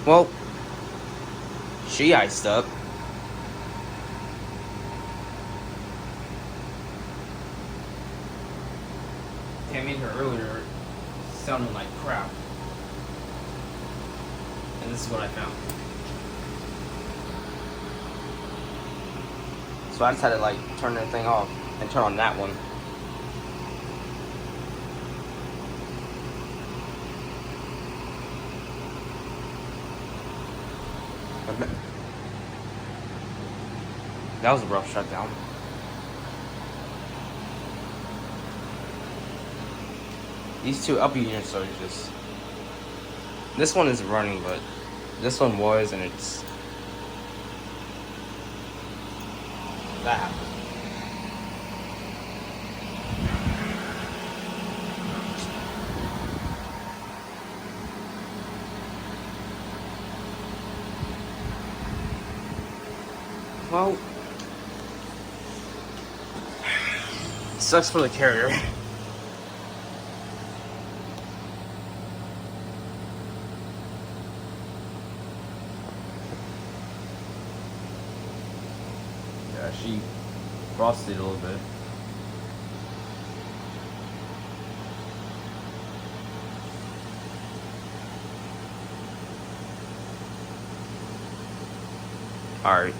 Well, she iced up. I made her earlier sounding like crap. And this is what I found. So I just had to like turn the thing off and turn on that one. That was a rough shutdown. These two upper units are just... This one isn't running, but this one was, and it's... That happened. Well... Sucks for the carrier. Yeah, she frosted a little bit. Alright.